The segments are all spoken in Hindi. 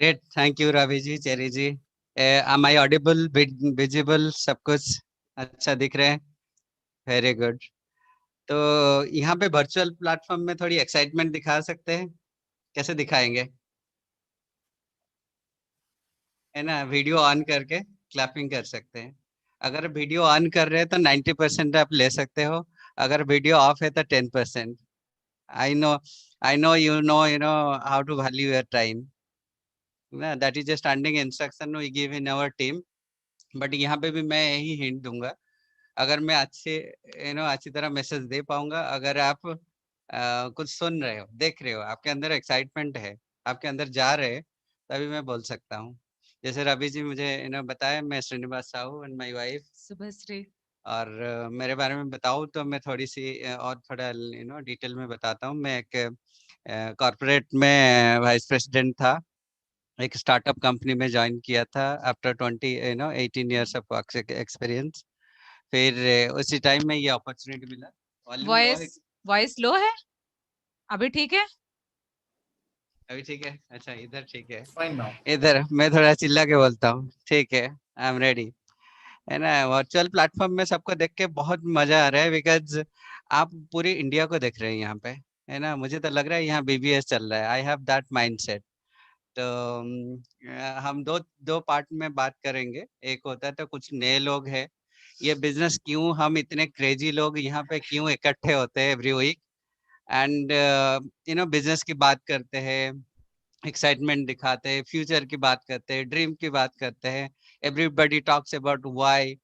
Great, thank you Ravi ji, Cherry ji. am I audible, visible, सब कुछ अच्छा दिख रहे हैं? Very good. तो यहाँ पे वर्चुअल प्लेटफॉर्म में थोड़ी एक्साइटमेंट दिखा सकते हैं? कैसे दिखाएंगे? है ना, वीडियो ऑन करके क्लैपिंग कर सकते हैं। अगर वीडियो ऑन कर रहे हैं तो 90% आप ले सकते हो। अगर वीडियो ऑफ है तो 10%। I know, I know how to value your time ना। That is a standing instruction we give in our team. But यहाँ पे भी मैं यही हिंट दूंगा, अगर मैं अच्छी तरह मैसेज दे पाऊंगा, अगर आप कुछ सुन रहे हो, देख रहे हो, आपके अंदर एक्साइटमेंट है, आपके अंदर जा रहे हैं, तभी मैं बोल सकता हूँ। जैसे रवि जी मुझे बताया, मैं Srinivas Sahu and my wife Subhashree. और मेरे बारे में बताऊँ तो मैं थोड़ी सी और थोड़ा डिटेल में बताता हूँ। मैं एक कॉर्पोरेट में वाइस प्रेसिडेंट था, एक स्टार्टअप कंपनी में ज्वाइन किया था आफ्टर 18 years ऑफ एक्सपीरियंस। फिर उसी टाइम में ये अपॉर्चुनिटी मिला। वॉल्यूम लो है? वॉइस वॉइस लो है। अभी ठीक है? अभी ठीक है? अच्छा, इधर ठीक है। Fine now. इधर मैं थोड़ा चिल्ला के बोलता हूँ, ठीक है? I am ready. है ना, वर्चुअल प्लेटफॉर्म में सबको देख के बहुत मजा आ रहा है, बिकॉज आप पूरी इंडिया को देख रहे हैं यहाँ पे। है ना, मुझे तो लग रहा है यहाँ बीबीएस चल रहा है। I have that mindset. तो हम दो दो पार्ट में बात करेंगे। एक होता है तो कुछ नए लोग हैं, ये बिजनेस क्यों, हम इतने क्रेजी लोग यहाँ पे क्यों इकट्ठे होते हैं एवरी वीक, एंड बिजनेस की बात करते हैं, एक्साइटमेंट दिखाते हैं, फ्यूचर की बात करते हैं, ड्रीम की बात करते हैं। एवरीबडी टॉक्स अबाउट व्हाई,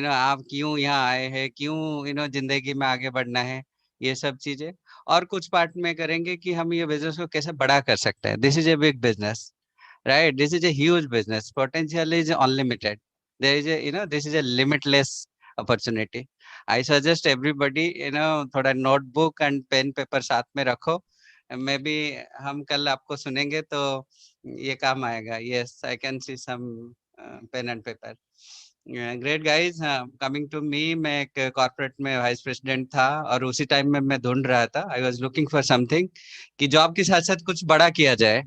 आप क्यों यहाँ आए हैं, क्यों जिंदगी में आगे बढ़ना है, ये सब चीजें। और कुछ पार्ट में करेंगे कि हम ये बिजनेस को कैसे बड़ा कर सकते हैं। This is a big business, right? This is a huge business, potential is unlimited. There is a this is a limitless opportunity. I suggest everybody थोड़ा नोटबुक एंड पेन पेपर साथ में रखो। मे बी हम कल आपको सुनेंगे तो ये काम आएगा। Yes, I can see some pen and paper. Great guys. Coming to me, मैं एक कॉर्पोरेट में वाइस प्रेसिडेंट था, और उसी टाइम में मैं ढूंढ रहा था, I was looking for something कि जॉब के साथ साथ कुछ बड़ा किया जाए।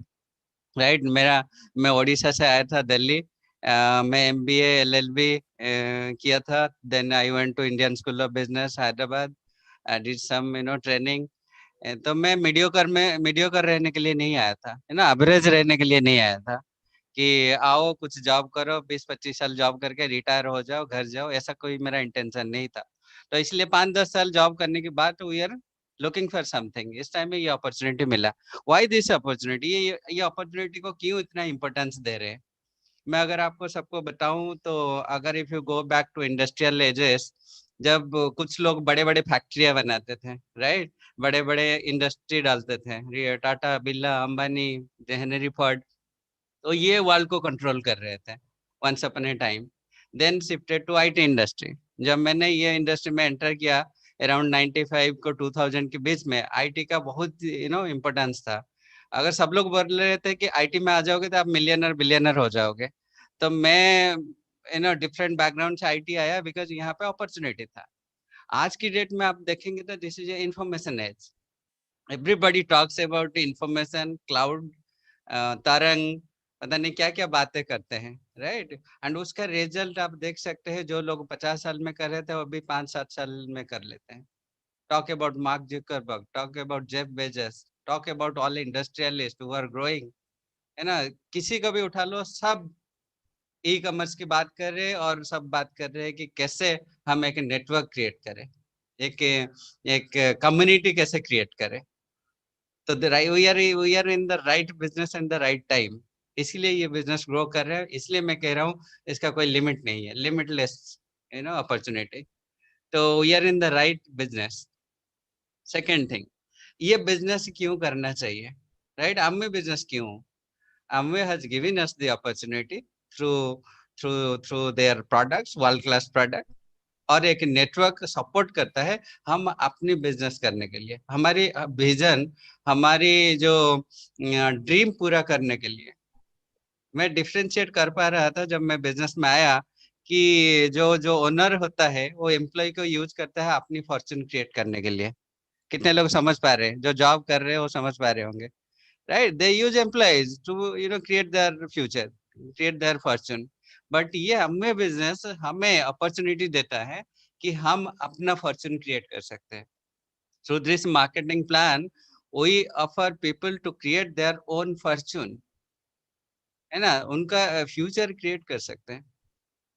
राइट, मैं उड़ीसा से आया था, दिल्ली। मैं एमबीए एलएलबी किया था। Then I went to Indian school of business Hyderabad. I did some training. तो मैं मीडियोकर रहने के लिए नहीं आया था, है ना, एवरेज रहने के लिए नहीं आया था कि आओ कुछ जॉब करो, 20-25 साल जॉब करके रिटायर हो जाओ, घर जाओ, ऐसा कोई मेरा इंटेंशन नहीं था। तो इसलिए 5-10 साल जॉब करने के बाद we are looking for something. इस टाइम में ये अपॉर्चुनिटी मिला। व्हाई दिस अपॉर्चुनिटी, ये अपॉर्चुनिटी को क्यों इतना इंपॉर्टेंस दे रहे हैं? मैं अगर आपको सबको बताऊं तो, अगर if you go back to industrial ages, जब कुछ लोग बड़े बड़े फैक्ट्रियां बनाते थे, राइट, बड़े बड़े इंडस्ट्री डालते थे, ये टाटा बिरला अंबानी, हेनरी फोर्ड, तो ये वर्ल्ड को कंट्रोल कर रहे थे once upon a time. Then shifted to IT industry. जब मैंने ये इंडस्ट्री में एंटर किया अराउंड 95 को 2000 के बीच में, आईटी का बहुत इम्पोर्टेंस था। अगर सब लोग बोल रहे थे कि आईटी में आ जाओगे तो आप मिलियनर बिलियनर हो जाओगे, तो मैं डिफरेंट बैकग्राउंड से आईटी आया, बिकॉज यहाँ पे अपॉर्चुनिटी था। आज की डेट में आप देखेंगे तो this is a information age. Everybody talks about information cloud, तरंग, पता नहीं क्या क्या बातें करते हैं, राइट। एंड उसका रिजल्ट आप देख सकते हैं, जो लोग 50 साल में कर रहे थे वो भी 5-7 साल में कर लेते हैं। Talk about Mark Zuckerberg, talk about Jeff Bezos, talk about all industrialist who are growing, है ना, किसी को भी उठा लो, सब ई कॉमर्स की बात कर रहे हैं, और सब बात कर रहे हैं कि कैसे हम एक नेटवर्क क्रिएट करें, एक एक कम्युनिटी कैसे क्रिएट करें। तो we are in the right business and the right time. इसलिए ये बिजनेस ग्रो कर रहा है, इसलिए मैं कह रहा हूँ इसका कोई लिमिट नहीं है, लिमिटलेस अपॉर्चुनिटी। तो we are in the right business. Second thing, ये बिजनेस क्यों करना चाहिए, राइट? Amway बिजनेस क्यों? Amway has given us the opportunity through through their products, world class product, और एक नेटवर्क सपोर्ट करता है हम अपनी बिजनेस करने के लिए, हमारी विजन, हमारी जो ड्रीम पूरा करने के लिए। मैं डिफरेंशिएट कर पा रहा था जब मैं बिजनेस में आया, कि जो जो ओनर होता है वो एम्प्लॉय को यूज करता है अपनी फॉर्चून क्रिएट करने के लिए। कितने लोग समझ पा रहे हैं? जो जॉब कर रहे हैं वो समझ पा रहे होंगे, right? They use employees to create their future, create their fortune. But ये हमें बिजनेस हमें अपॉर्चुनिटी देता है कि हम अपना फॉर्चून क्रिएट कर सकते हैं through this marketing plan. We offer people to create their own fortune, है ना, उनका फ्यूचर क्रिएट कर सकते हैं,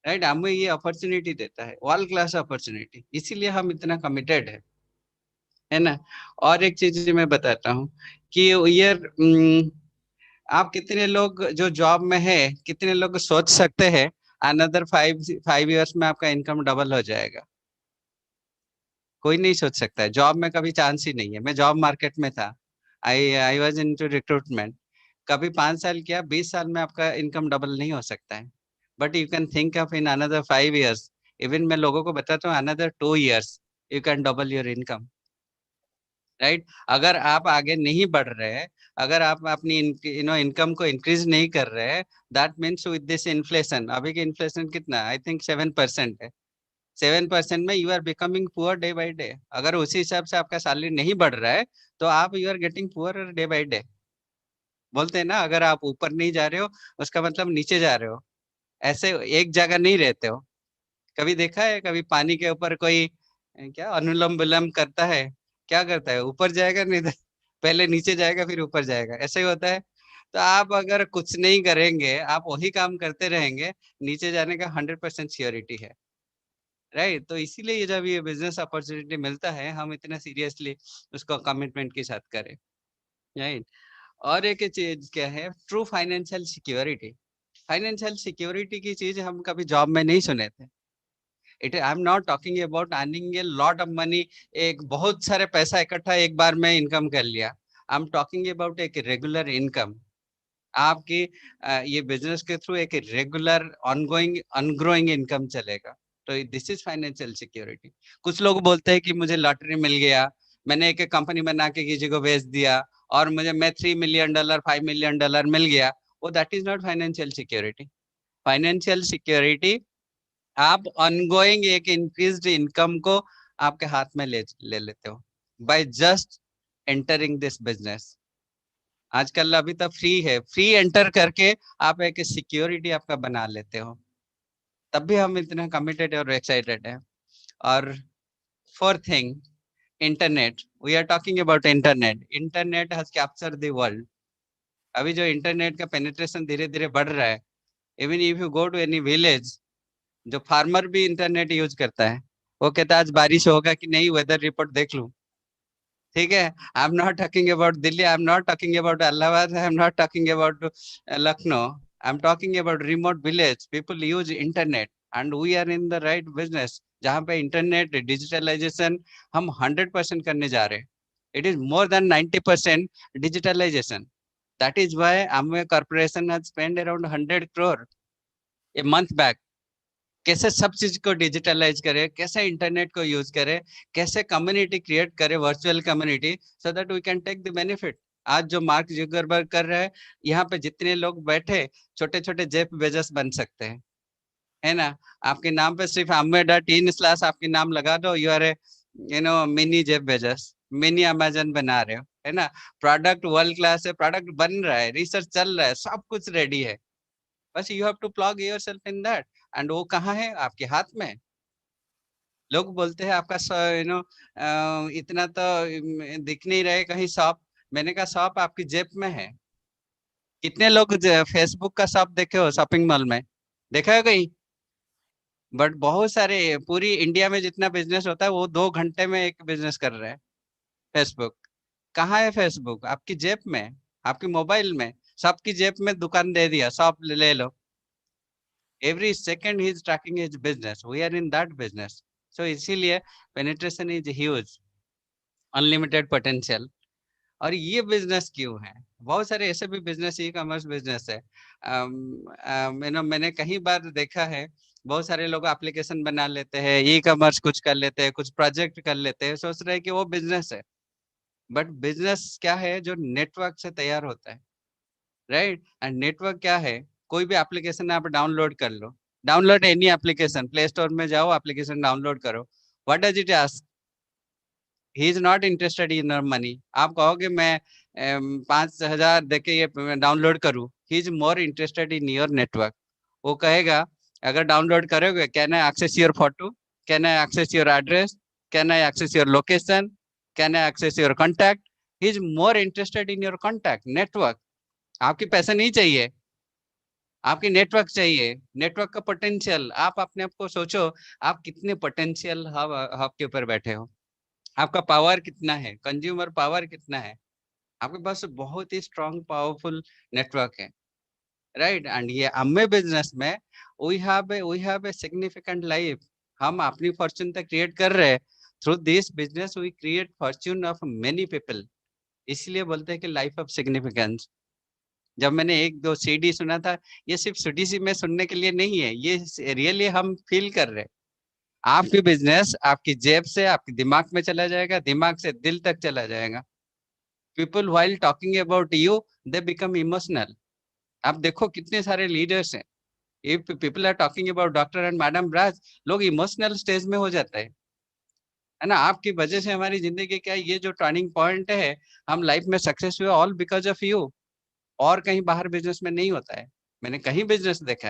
राइट? हमें ये अपॉर्चुनिटी देता है, ऑल क्लास अपॉर्चुनिटी, इसीलिए हम इतना कमिटेड है ना. और एक चीज मैं बताता हूँ कि ये आप कितने लोग जो जॉब में है, कितने लोग सोच सकते हैं अनदर 5 5 इयर्स में आपका इनकम डबल हो जाएगा? कोई नहीं सोच सकता है, जॉब में कभी चांस ही नहीं है. मैं जॉब मार्केट में था, आई आई वाज इनटू रिक्रूटमेंट. कभी 5 साल किया, 20 साल में आपका इनकम डबल नहीं हो सकता है. But you can think of in another 5 years. Even मैं लोगों को बताता हूँ another 2 years you can double your income, right? अगर आप आगे नहीं बढ़ रहे हैं, अगर आप अपनी इनकम को इंक्रीज नहीं कर रहे हैं, that means with this inflation, अभी की इन्फ्लेशन कितना, आई थिंक 7% है. 7% में you are becoming poor day by day. अगर उसी हिसाब से आपका सैलरी नहीं बढ़ रहा है तो आप you are getting poor day by day. बोलते हैं ना, अगर आप ऊपर नहीं जा रहे हो उसका मतलब नीचे जा रहे हो. ऐसे एक जगह नहीं रहते हो. कभी देखा है कभी पानी के ऊपर कोई क्या अनुलोम विलोम करता है? क्या करता है? ऊपर जाएगा नहीं तो पहले नीचे जाएगा फिर ऊपर जाएगा, ऐसे ही होता है. तो आप अगर कुछ नहीं करेंगे, आप वही काम करते रहेंगे, नीचे जाने का 100% श्योरिटी है, राइट? तो इसीलिए ये जब ये बिजनेस अपॉर्चुनिटी मिलता है, हम इतना सीरियसली उसको कमिटमेंट के साथ करें, राइट? और एक चीज क्या है, true financial security. Financial security की चीज हम कभी जॉब में नहीं सुने थे. It I am not talking about earning a lot of money, एक बहुत सारे पैसा इकट्ठा एक बार में इनकम कर लिया. आई एम टॉकिंग अबाउट एक रेगुलर इनकम. आपकी ये बिजनेस के थ्रू एक रेगुलर ऑनगोइंग अनग्रोइंग इनकम चलेगा. तो दिस इज फाइनेंशियल सिक्योरिटी. कुछ लोग बोलते हैं कि मुझे लॉटरी मिल गया, मैंने एक कंपनी बना के किसी को बेच दिया और मुझे मैं $3 मिलियन $5 मिलियन मिल गया. वो that is not financial security. Financial security, आप ऑनगोइंग एक इंक्रीज्ड इनकम को आपके हाथ में ले ले लेते हो by just entering this business. आजकल अभी तो फ्री है, फ्री एंटर करके आप एक सिक्योरिटी आपका बना लेते हो. तब भी हम इतना कमिटेड और एक्साइटेड है. और fourth thing, internet. We are talking about internet. Internet has capture the world. अभी जो इंटरनेट का पेनिट्रेशन धीरे धीरे बढ़ रहा है, even if you go to any village, जो फार्मर भी इंटरनेट यूज करता है. वो कहता है आज बारिश होगा कि नहीं, वेदर रिपोर्ट देख लूं. ठीक है. I am not talking about Delhi, I am not talking about Allahabad, I am not talking about Lucknow. I am talking about remote village. People use internet and we are in the right business, जहाँ पे इंटरनेट डिजिटलाइजेशन हम 100% करने जा रहे हैं. It is more than 90% digitalization. That is why Amway Corporation has spent around 100 crore a month back. कैसे सब चीज को डिजिटलाइज करे, कैसे इंटरनेट को यूज करे, कैसे कम्युनिटी क्रिएट करे, virtual community, so that we can take the benefit. आज जो मार्क जुकरबर्ग कर रहे हैं, यहाँ पे जितने लोग बैठे, छोटे छोटे जेफ बेजोस बन सकते हैं, है ना. आपके नाम पे सिर्फ amway.in/ आपके नाम लगा दो, you are a mini Jeff Bezos, mini Amazon बना रहे हो, है ना. प्रोडक्ट वर्ल्ड क्लास है, प्रोडक्ट बन रहा है, रिसर्च चल रहा है, सब कुछ रेडी है. बस you have to plug yourself in that. And वो कहाँ है? आपके हाथ में. लोग बोलते हैं आपका इतना तो दिख नहीं रहे कहीं शॉप. मैंने कहा शॉप आपकी जेब में है. कितने लोग फेसबुक का शॉप देखे हो शॉपिंग मॉल में? देखा है कहीं? बट बहुत सारे, पूरी इंडिया में जितना बिजनेस होता है वो 2 घंटे में एक बिजनेस कर रहे हैं. फेसबुक कहाँ है? फेसबुक आपकी जेब में, आपके मोबाइल में. सबकी जेब में दुकान दे दिया, शॉप ले लो. Every second he is tracking his business. We are in that business. So इसीलिए penetration is huge, unlimited potential. और ये बिजनेस क्यों है? बहुत सारे ऐसे भी बिजनेस, ई कॉमर्स बिजनेस है. मैंने कई बार देखा है, बहुत सारे लोग एप्लीकेशन बना लेते हैं, ई कॉमर्स कुछ कर लेते हैं, कुछ प्रोजेक्ट कर लेते हैं, सोच रहे हैं कि वो बिजनेस है. बट बिजनेस क्या है? जो नेटवर्क से तैयार होता है, राइट? एंड नेटवर्क क्या है? कोई भी एप्लीकेशन आप डाउनलोड कर लो. Download any application, play store में जाओ, एप्लीकेशन डाउनलोड करो. What does it ask? He is not interested in your money. आप कहोगे मैं 5,000 देके ये डाउनलोड करूँ, he is more interested in your network. वो कहेगा अगर डाउनलोड करोगे, can I access your photo, can I access your address, can I access your location, can I access your contact. He is more interested in your contact network. आपके पैसे नहीं चाहिए, आपकी नेटवर्क चाहिए, नेटवर्क का पोटेंशियल। आप अपने आप को सोचो, आप कितने पोटेंशियल हब हब के ऊपर बैठे हो, आपका पावर कितना है, कंज्यूमर पावर कितना है। आपके पास बहुत ही स्ट्रॉन्ग पावरफुल नेटवर्क है, राइट। एंड ये हमें बिजनेस में we have a significant life. हम अपनी फॉर्च्यून तक क्रिएट कर रहे हैं। Through this business we create fortune of many people. इसलिए बोलते हैं कि लाइफ ऑफ सिग्निफिकेंस। जब मैंने एक दो सीडी सुना था, ये सिर्फ सीडी में सुनने के लिए नहीं है, ये रियली हम फील कर रहे हैं। आपकी बिजनेस आपकी जेब से आपके दिमाग में चला जाएगा, दिमाग से दिल तक चला जाएगा। People while talking about you they become emotional. आप देखो कितने सारे लीडर्स हैं, if people are talking about doctor and madam Raj, लोग इमोशनल स्टेज में हो जाता है ना। आपकी वजह से हमारी जिंदगी क्या है, ये जो टर्निंग पॉइंट है, हम लाइफ में सक्सेस हुए ऑल बिकॉज ऑफ यू। और कहीं बाहर बिजनेस में नहीं होता है, मैंने कहीं बिजनेस देखा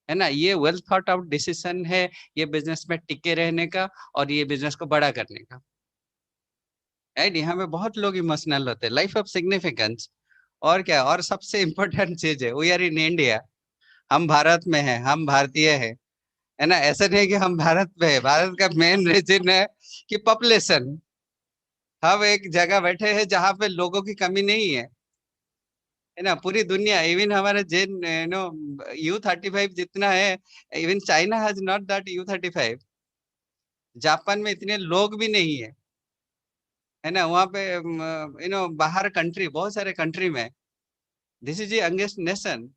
है ना। ये वेल थॉट आउट डिसीजन है, ये बिजनेस में टिके रहने का और ये बिजनेस को बड़ा करने का, राइट। यहाँ पे बहुत लोग इमोशनल होते हैं, लाइफ ऑफ सिग्निफिकेंस। और क्या, और सबसे इम्पोर्टेंट चीज है, वी आर इन इंडिया। हम भारत में हैं, हम भारतीय हैं, है ना। ऐसा नहीं कि हम भारत में है, भारत का मेन रीजन है कि पॉपुलेशन। हम एक जगह बैठे हैं जहाँ पे लोगों की कमी नहीं है ना। पूरी दुनिया, इवन हमारा जेन नो U35 जितना है, even China has not that U35। Japan में इतने लोग भी नहीं है ना। वहाँ पे बाहर कंट्री, बहुत सारे कंट्री में this is the youngest nation,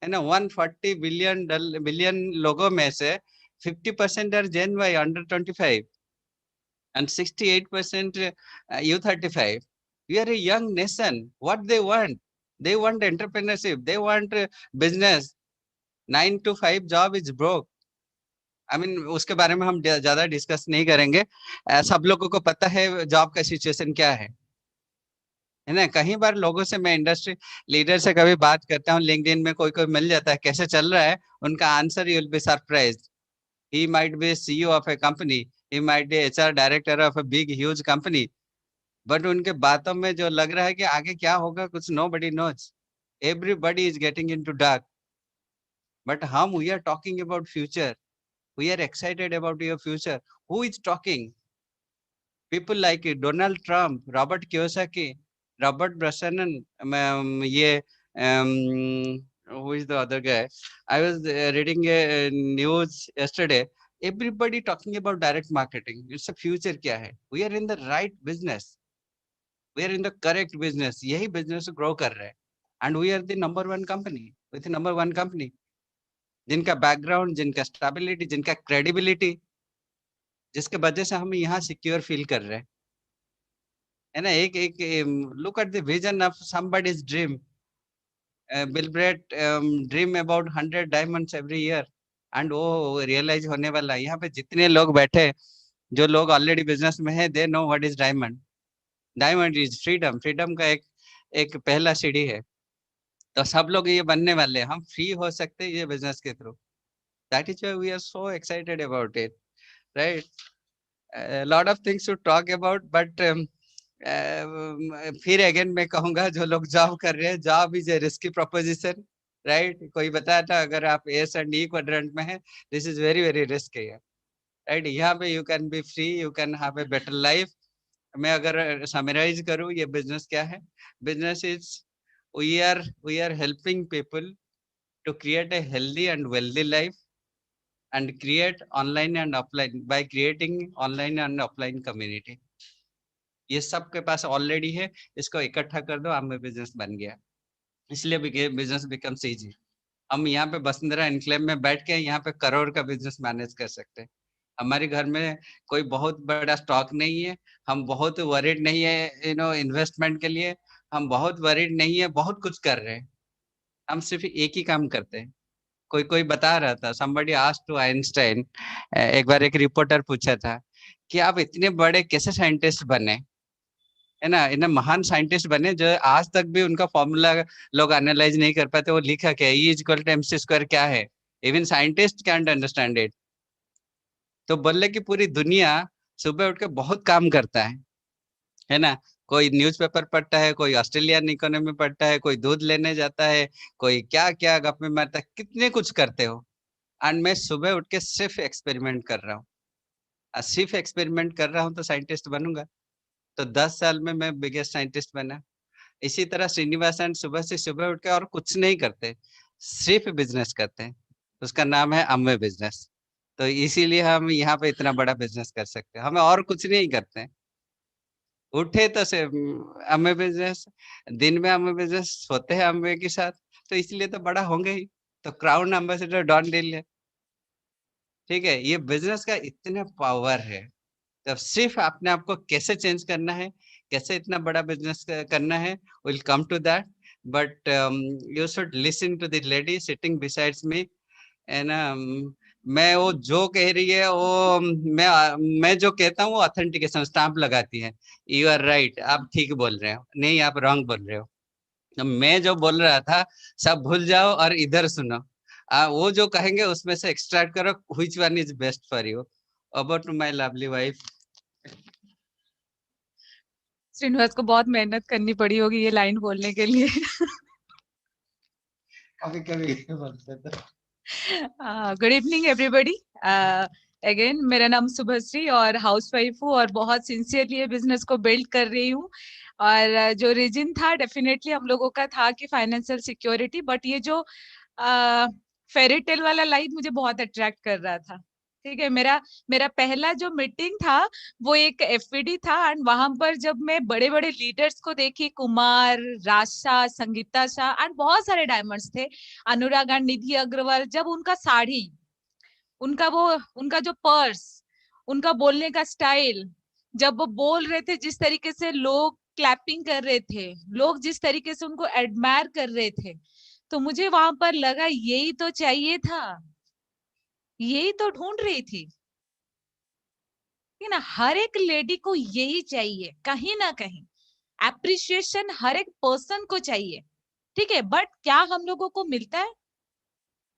है ना। 140 बिलियन लोगों में से 50% are Gen Y under 25 and 68% U35। We are a young nation. What they want? They want entrepreneurship. They want business. 9 to 5 job is broke. I mean, उसके बारे में हम ज्यादा डिस्कस नहीं करेंगे। सब लोगों को पता है जॉब का सिचुएशन क्या है ना। कई बार लोगों से, मैं इंडस्ट्री लीडर से कभी बात करता हूँ, लिंक्डइन में कोई कोई मिल जाता है, कैसे चल रहा है, उनका answer you will be surprised. He might be CEO of a company, he might be HR director of a big huge company, but उनके बातों में जो लग रहा है कि आगे क्या होगा, कुछ nobody knows, everybody is getting into dark। But हम, we are talking about future, we are excited about your future। Who is talking? People like Donald Trump, Robert Kiyosaki, Robert Bresnan, ये who is the other guy? I was reading a news yesterday, everybody talking about direct marketing, it's a future क्या है। We are in the right business, we are in the correct business, यही business grow कर रहे हैं। And we are the number one company, with number one company, जिनका background, जिनका stability, जिनका credibility, जिसके वजह से हम यहाँ सिक्योर फील कर रहे हैं, है ना। एक एक look at the vision of somebody's dream. Bill Britt dream about 100 diamonds every year, and वो रियलाइज होने वाला है। यहाँ पे जितने लोग बैठे, जो लोग ऑलरेडी बिजनेस में है, they know what is diamond. Diamond is freedom, freedom का एक एक पहला सीढ़ी है। तो सब लोग ये बनने वाले हैं, हम फ्री हो सकते हैं ये बिजनेस के थ्रू। That is why we are so excited about it, right. Lot of things to talk about, but फिर अगेन मैं कहूंगा, जो लोग जॉब कर रहे हैं, job is a risky proposition, right. कोई बताया था अगर आप एस एंड ई क्वाड्रेंट में है, this is very very risky है, राइट। यहाँ पे you can be free, you can have a better life. मैं अगर समराइज करूँ, ये बिजनेस क्या है, business is we are helping people to create a healthy and wealthy life and create online and offline by creating online and offline community। ये सब के पास ऑलरेडी है, इसको इकट्ठा कर दो, आप में बिजनेस बन गया। इसलिए बिजनेस बिकम्स इजी। हम यहाँ पे वसुंधरा एनक्लेव में बैठ के यहाँ पे करोड़ का बिजनेस मैनेज कर सकते हैं। हमारे घर में कोई बहुत बड़ा स्टॉक नहीं है, हम बहुत वरीड नहीं है इन्वेस्टमेंट के लिए, हम बहुत वरीड नहीं है, बहुत कुछ कर रहे हैं। हम सिर्फ एक ही काम करते हैं। कोई कोई बता रहा था, somebody asked to आइंस्टाइन, एक बार एक रिपोर्टर पूछा था कि आप इतने बड़े कैसे साइंटिस्ट बने, है ना, इतने महान साइंटिस्ट बने जो आज तक भी उनका फॉर्मूला लोग एनालाइज नहीं कर पाते। वो लिखा क्या है, E=mc² क्या है, even scientist can't understand it. तो बोले कि पूरी दुनिया सुबह उठ के बहुत काम करता है ना। कोई न्यूज़पेपर पढ़ता है, कोई ऑस्ट्रेलियन इकोनॉमी पढ़ता है, कोई दूध लेने जाता है, कोई क्या क्या गप्पे मारता है, कितने कुछ करते हो। एंड मैं सुबह उठ के सिर्फ एक्सपेरिमेंट कर रहा हूँ। सिर्फ एक्सपेरिमेंट कर रहा हूँ तो साइंटिस्ट बनूंगा। तो 10 साल में मैं बिगेस्ट साइंटिस्ट बना। इसी तरह श्रीनिवासन सुबह से सुबह उठ के और कुछ नहीं करते, सिर्फ बिजनेस करते हैं। उसका नाम है अम्वे बिजनेस। तो इसीलिए हम यहाँ पे इतना बड़ा बिजनेस कर सकते हैं, हमें और कुछ नहीं करते हैं। उठे तो से अम्वे बिजनेस, दिन में अम्वे बिजनेस, सोते हैं अम्वे के साथ, तो इसलिए तो बड़ा होंगे ही। तो क्राउन एम्बेसडर डॉन डील है, ठीक है। ये बिजनेस का इतना पावर है। तब सिर्फ आपने आपको कैसे चेंज करना है, कैसे इतना बड़ा बिजनेस करना है, will come to that. But you should listen to the lady sitting besides me, है ना। मैं वो जो कह रही है वो मैं जो कहता हूँ वो ऑथेंटिकेशन स्टाम्प लगाती है। यू आर राइट, आप ठीक बोल रहे हो, नहीं आप रॉन्ग बोल रहे हो। अब मैं जो बोल रहा था सब भूल जाओ और इधर सुनो। वो जो कहेंगे उसमें से एक्सट्रैक्ट करो, which one is best for you. About my lovely wife. Srinivas को बहुत मेहनत करनी पड़ी होगी ये लाइन बोलने के लिए। कभी कभी बोलते थे। Good evening everybody. अगेन मेरा नाम शुभश्री और हाउसवाइफ हूँ और बहुत सिंसियरली ये बिजनेस को बिल्ड कर रही हूँ। और जो रीजन था डेफिनेटली हम लोगों का था कि फाइनेंशियल सिक्योरिटी, बट ये जो फेरी टेल वाला लाइफ मुझे बहुत अट्रैक्ट कर रहा था। ठीक है, मेरा मेरा पहला जो मीटिंग था वो एक एफपीडी था एंड वहां पर जब मैं बड़े बड़े लीडर्स को देखी, कुमार, राशा, संगीता शाह एंड बहुत सारे डायमंड्स थे, अनुराग एंड निधि अग्रवाल, जब उनका साड़ी, उनका वो, उनका जो पर्स, उनका बोलने का स्टाइल, जब वो बोल रहे थे जिस तरीके से लोग क्लैपिंग कर रहे थे, लोग जिस तरीके से उनको एडमायर कर रहे थे, तो मुझे वहां पर लगा यही तो चाहिए था, यही तो ढूंढ रही थी कि ना। हर एक लेडी को यही चाहिए कहीं ना कहीं, एप्रिसिएशन हर एक पर्सन को चाहिए। ठीक है, बट क्या हम लोगों को मिलता है?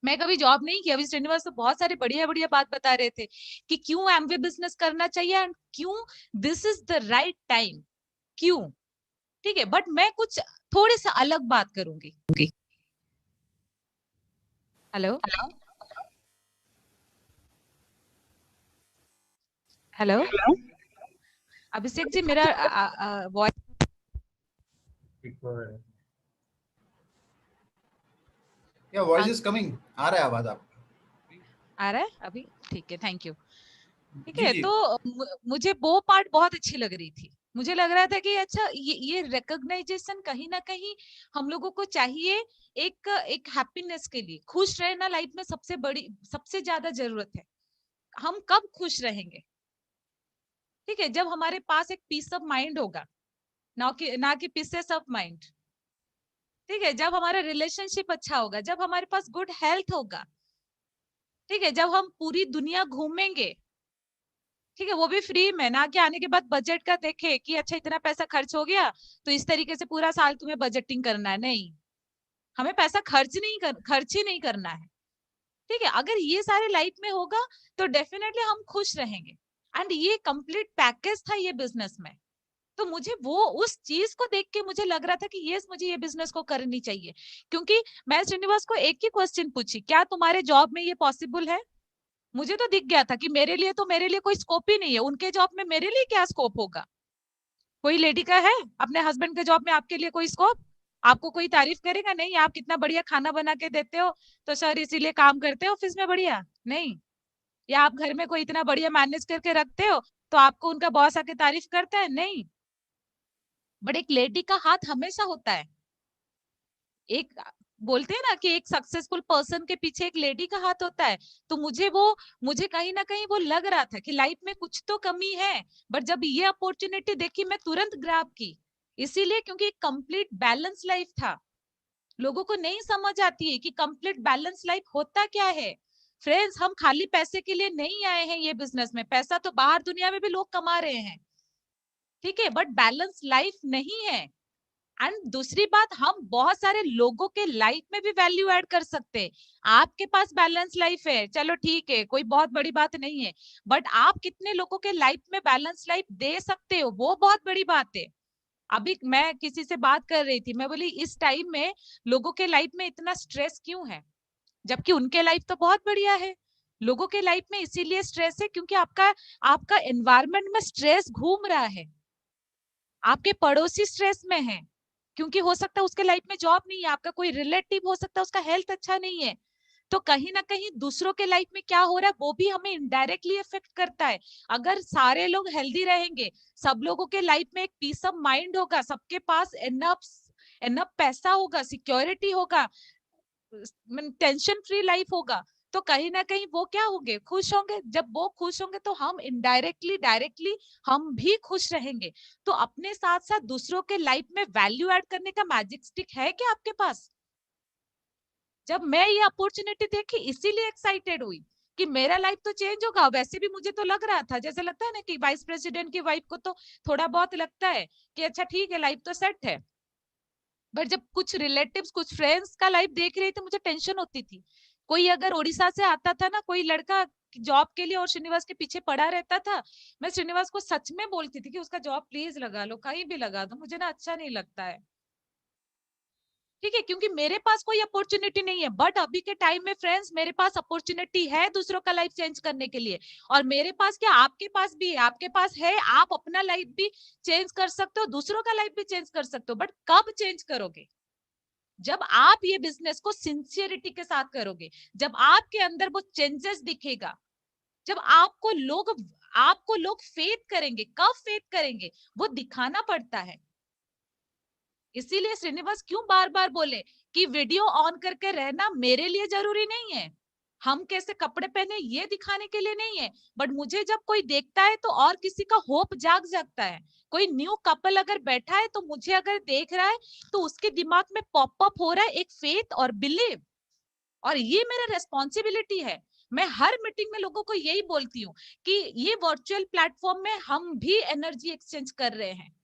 मैं कभी जॉब नहीं की, अभी श्रीनिवास तो बहुत सारे बढ़िया बढ़िया बात बता रहे थे कि क्यों एमवे बिजनेस करना चाहिए एंड क्यों this is the right time, क्यों। ठीक है, बट मैं कुछ थोड़ी सा अलग बात करूंगी। हेलो हेलो अभिषेक जी, मेरा वॉइस या वॉइस इज कमिंग, आ रहा है आवाज आपका। आ रहा है अभी? ठीक है, थैंक यू। ठीक जी है, जी। तो मुझे वो पार्ट बहुत अच्छी लग रही थी। मुझे लग रहा था कि अच्छा ये रिकॉग्नाइजेशन कहीं ना कहीं हम लोगों को चाहिए। एक एक हैप्पीनेस के लिए, खुश रहना लाइफ में सबसे बड़ी, सबसे ज्यादा जरूरत है। हम कब खुश रहेंगे? ठीक है, जब हमारे पास एक पीस ऑफ माइंड होगा, ना कि पीसेस ऑफ माइंड। ठीक है, जब हमारा रिलेशनशिप अच्छा होगा, जब हमारे पास गुड हेल्थ होगा। ठीक है, जब हम पूरी दुनिया घूमेंगे, ठीक है, वो भी फ्री में, ना कि आने के बाद बजट का देखे कि अच्छा इतना पैसा खर्च हो गया तो इस तरीके से पूरा साल तुम्हें बजटिंग करना है। नहीं, हमें पैसा खर्च ही नहीं करना है। ठीक है, अगर ये सारे लाइफ में होगा तो डेफिनेटली हम खुश रहेंगे। एंड ये कंप्लीट पैकेज था ये बिजनेस में। तो मुझे वो उस चीज को देख के मुझे लग रहा था कि यस, मुझे ये बिजनेस को करनी चाहिए। क्योंकि मैं श्रीनिवास को एक ही क्वेश्चन पूछी, क्या तुम्हारे जॉब में ये पॉसिबल है? मुझे तो दिख गया था कि मेरे लिए कोई स्कोप ही नहीं है, उनके जॉब में मेरे लिए क्या स्कोप होगा? कोई लेडी का है अपने हस्बैंड के जॉब में आपके लिए कोई स्कोप? आपको कोई तारीफ करेगा? नहीं। आप कितना बढ़िया खाना बना के देते हो तो सर इसीलिए काम करते हो ऑफिस में बढ़िया? नहीं। या आप घर में कोई इतना बढ़िया मैनेज करके रखते हो तो आपको उनका बॉस आके तारीफ करता है? नहीं। बट एक लेडी का हाथ हमेशा होता है। एक बोलते हैं ना कि एक सक्सेसफुल पर्सन के पीछे एक लेडी का हाथ होता है। तो मुझे कहीं ना कहीं वो लग रहा था कि लाइफ में कुछ तो कमी है। बट जब ये अपॉर्चुनिटी देखी मैं तुरंत ग्रैब की। इसीलिए क्योंकि एक कंप्लीट बैलेंस लाइफ था। लोगों को नहीं समझ आती है कि कंप्लीट बैलेंस लाइफ होता क्या है। फ्रेंड्स, हम खाली पैसे के लिए नहीं आए हैं ये बिजनेस में, पैसा तो बाहर दुनिया में भी लोग कमा रहे हैं, ठीक है, बट बैलेंस लाइफ नहीं है। एंड दूसरी बात, हम बहुत सारे लोगों के लाइफ में भी वैल्यू ऐड कर सकते हैं। आपके पास बैलेंस लाइफ है, चलो ठीक है, कोई बहुत बड़ी बात नहीं है, बट आप कितने लोगों के लाइफ में बैलेंस लाइफ दे सकते हो, वो बहुत बड़ी बात है। अभी मैं किसी से बात कर रही थी, मैं बोली इस टाइम में लोगों के लाइफ में इतना स्ट्रेस क्यों है, जबकि उनके लाइफ तो बहुत बढ़िया है। लोगों के लाइफ में इसीलिए स्ट्रेस है क्योंकि आपका आपका एनवायरनमेंट में स्ट्रेस घूम रहा है, आपके पड़ोसी स्ट्रेस में है, क्योंकि हो सकता है उसके लाइफ में जॉब नहीं है, आपका कोई रिलेटिव हो सकता है उसका हेल्थ अच्छा नहीं है। तो कहीं ना कहीं दूसरों के लाइफ में क्या हो रहा है वो भी हमें इनडायरेक्टली इफेक्ट करता है। अगर सारे लोग हेल्दी रहेंगे, सब लोगों के लाइफ में एक पीस ऑफ माइंड होगा, सबके पास एनफ एनफ पैसा होगा, सिक्योरिटी होगा, टेंशन फ्री लाइफ होगा, तो कहीं ना कहीं वो क्या होंगे, खुश होंगे। जब वो खुश होंगे तो हम इनडायरेक्टली डायरेक्टली हम भी खुश रहेंगे। तो अपने साथ साथ दूसरों के लाइफ में वैल्यू ऐड करने का मैजिक स्टिक है क्या आपके पास? जब मैं ये अपॉर्चुनिटी देखी इसीलिए एक्साइटेड हुई कि मेरा लाइफ तो चेंज होगा। वैसे भी मुझे तो लग रहा था, जैसे लगता है ना कि वाइस प्रेसिडेंट की वाइफ को तो थोड़ा बहुत लगता है कि अच्छा ठीक है लाइफ तो सेट है, बट जब कुछ रिलेटिव्स कुछ फ्रेंड्स का लाइफ देख रही थी मुझे टेंशन होती थी। कोई अगर उड़ीसा से आता था ना कोई लड़का जॉब के लिए और श्रीनिवास के पीछे पड़ा रहता था, मैं श्रीनिवास को सच में बोलती थी कि उसका जॉब प्लीज लगा लो, कहीं भी लगा दो, मुझे ना अच्छा नहीं लगता है, ठीक है, क्योंकि मेरे पास कोई अपॉर्चुनिटी नहीं है। बट अभी के टाइम में फ्रेंड्स मेरे पास अपॉर्चुनिटी है दूसरों का लाइफ चेंज करने के लिए, और मेरे पास क्या आपके पास भी है, आपके पास है, आप अपना लाइफ भी चेंज कर सकते हो, दूसरों का लाइफ भी चेंज कर सकते हो। बट कब चेंज करोगे? जब आप ये बिजनेस को सिंसियरिटी के साथ करोगे, जब आपके अंदर वो चेंजेस दिखेगा, जब आपको लोग फेथ करेंगे। कब फेथ करेंगे? वो दिखाना पड़ता है। इसीलिए श्रीनिवास क्यों बार बार बोले कि वीडियो ऑन करके रहना मेरे लिए जरूरी नहीं है, हम कैसे कपड़े पहने ये दिखाने के लिए नहीं है, बट मुझे जब कोई देखता है तो और किसी का होप जाग जाता है। कोई न्यू कपल अगर बैठा है तो मुझे अगर देख रहा है तो उसके दिमाग में पॉप अप हो रहा है एक फेथ और बिलीव, और ये मेरा रेस्पॉन्सिबिलिटी है। मैं हर मीटिंग में लोगों को यही बोलती हूँ कि ये वर्चुअल प्लेटफॉर्म में हम भी एनर्जी एक्सचेंज कर रहे हैं।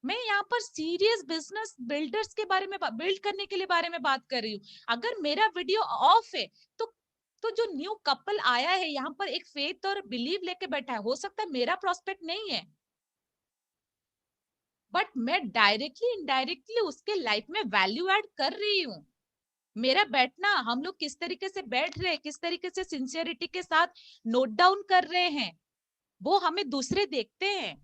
मैं यहाँ पर सीरियस बिजनेस बिल्डर्स के बारे में बिल्ड करने के लिए बारे में बात कर रही हूँ। अगर मेरा वीडियो ऑफ है तो जो न्यू कपल आया है यहाँ पर एक फेथ और बिलीव लेके बैठा है, हो सकता है मेरा प्रोस्पेक्ट नहीं है, बट मैं डायरेक्टली इनडायरेक्टली उसके लाइफ में वैल्यू ऐड कर रही हूँ। मेरा बैठना, हम लोग किस तरीके से बैठ रहे हैं, किस तरीके से सिंसियरिटी के साथ नोट डाउन कर रहे हैं, वो हमें दूसरे देखते हैं।